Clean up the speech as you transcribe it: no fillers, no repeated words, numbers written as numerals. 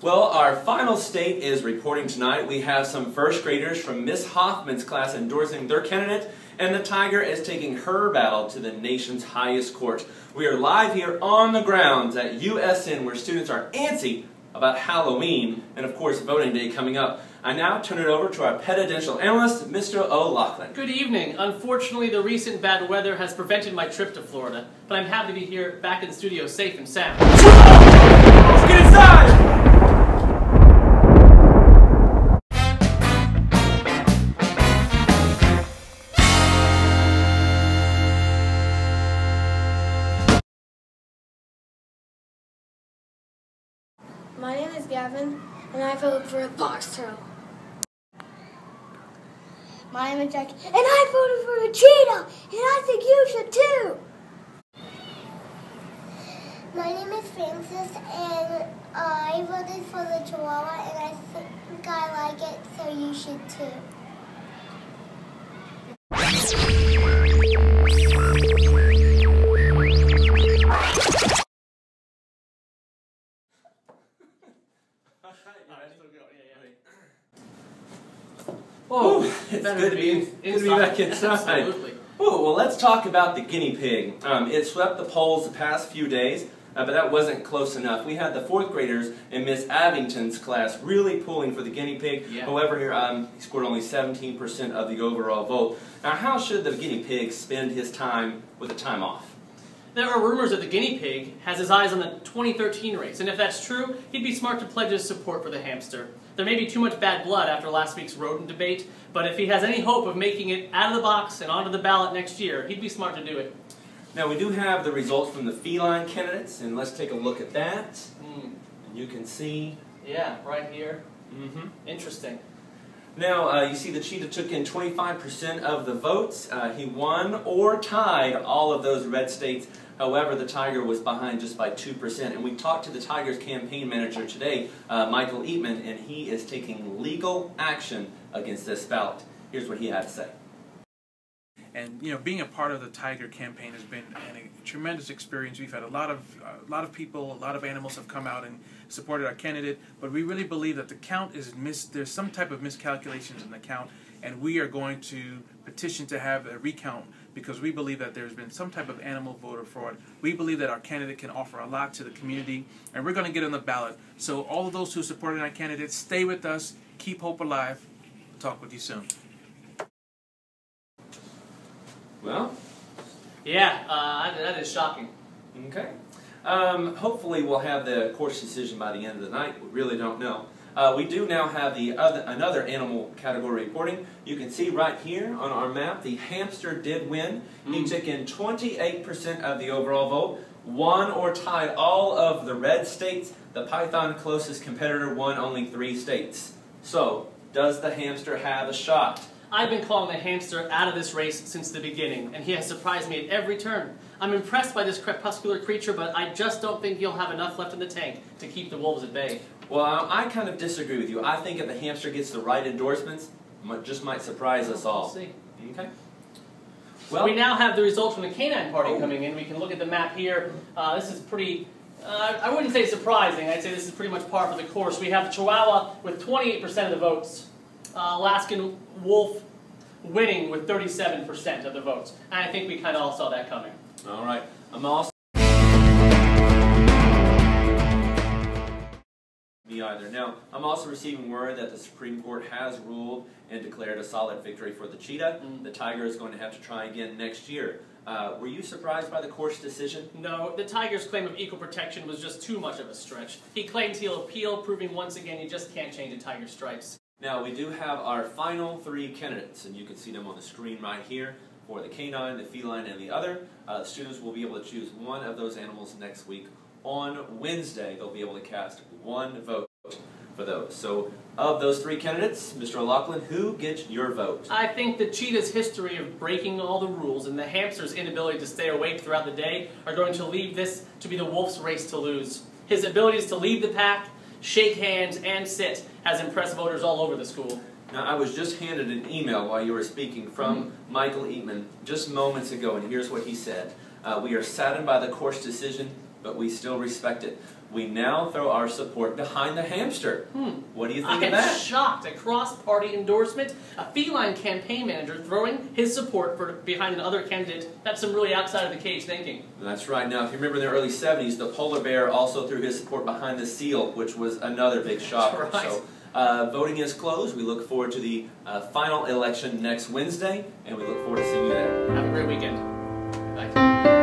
Well, our final state is reporting tonight. We have some first graders from Miss Hoffman's class endorsing their candidate, and the Tiger is taking her battle to the nation's highest court. We are live here on the grounds at USN, where students are antsy about Halloween and, of course, voting day coming up. I now turn it over to our Petidential analyst, Mr. O'Loughlin. Good evening. Unfortunately, the recent bad weather has prevented my trip to Florida, but I'm happy to be here back in the studio safe and sound. Let's get inside! My name is Gavin, and I voted for a foxtail. My name is Jack, and I voted for a cheetah, and I think you should too. My name is Francis, and I voted for the chihuahua, and I think I like it, so you should too. Oh, it's good to be back inside. Absolutely. Oh, well, let's talk about the guinea pig. It swept the polls the past few days, but that wasn't close enough. We had the fourth graders in Miss Abington's class really pulling for the guinea pig. Yeah. However, here he scored only 17% of the overall vote. Now, how should the guinea pig spend his time with the time off? There are rumors that the guinea pig has his eyes on the 2013 race, and if that's true, he'd be smart to pledge his support for the hamster. There may be too much bad blood after last week's rodent debate, but if he has any hope of making it out of the box and onto the ballot next year, he'd be smart to do it. Now, we do have the results from the feline candidates, and let's take a look at that. And you can see... Yeah, right here. Interesting. Now, you see the cheetah took in 25% of the votes. He won or tied all of those red states. However, the Tiger was behind just by 2%. And we talked to the Tigers' campaign manager today, Michael Eatman, and he is taking legal action against this ballot. Here's what he had to say. And being a part of the Tiger campaign has been a tremendous experience. We've had a lot of people, a lot of animals have come out and supported our candidate. But we really believe that the count is there's some type of miscalculations in the count, and we are going to petition to have a recount because we believe that there's been some type of animal voter fraud. We believe that our candidate can offer a lot to the community, and we're going to get on the ballot. So all of those who supported our candidate, stay with us, keep hope alive. We'll talk with you soon. Well, yeah, that is shocking. Okay. Hopefully we'll have the court's decision by the end of the night. We really don't know. We do now have another animal category reporting. You can see right here on our map, the hamster did win. He took in 28% of the overall vote, won or tied all of the red states. The python closest competitor won only 3 states. So, does the hamster have a shot? I've been calling the hamster out of this race since the beginning, and he has surprised me at every turn. I'm impressed by this crepuscular creature, but I just don't think he'll have enough left in the tank to keep the wolves at bay. Well, I kind of disagree with you. I think if the hamster gets the right endorsements, it just might surprise us all. We'll see. Okay. Well, we now have the results from the canine party coming in. We can look at the map here. This is pretty... I wouldn't say surprising. I'd say this is pretty much par for the course. We have the Chihuahua with 28% of the votes. Alaskan Wolf winning with 37% of the votes. And I think we kind of all saw that coming. All right. I'm also... Me either. Now, I'm also receiving word that the Supreme Court has ruled and declared a solid victory for the cheetah. The Tiger is going to have to try again next year. Were you surprised by the court's decision? No, the Tiger's claim of equal protection was just too much of a stretch. He claims he'll appeal, proving once again you just can't change a tiger's stripes. Now, we do have our final 3 candidates, and you can see them on the screen right here for the canine, the feline, and the other. Students will be able to choose one of those animals next week. On Wednesday, they'll be able to cast 1 vote for those. So, of those 3 candidates, Mr. O'Loughlin, who gets your vote? I think the cheetah's history of breaking all the rules and the hamster's inability to stay awake throughout the day are going to leave this to be the wolf's race to lose. His abilities to lead the pack, shake hands, and sit has impressed voters all over the school. Now, I was just handed an email while you were speaking from Michael Eatman just moments ago, and here's what he said. We are saddened by the court's decision, but we still respect it. We now throw our support behind the hamster. What do you think of that? I'm shocked. A cross-party endorsement, a feline campaign manager throwing his support behind another candidate. That's some really outside of the cage thinking. That's right. Now, if you remember in the early 70s, the polar bear also threw his support behind the seal, which was another big shocker. Right. So, voting is closed. We look forward to the final election next Wednesday, and we look forward to seeing you there. Have a great weekend. Bye.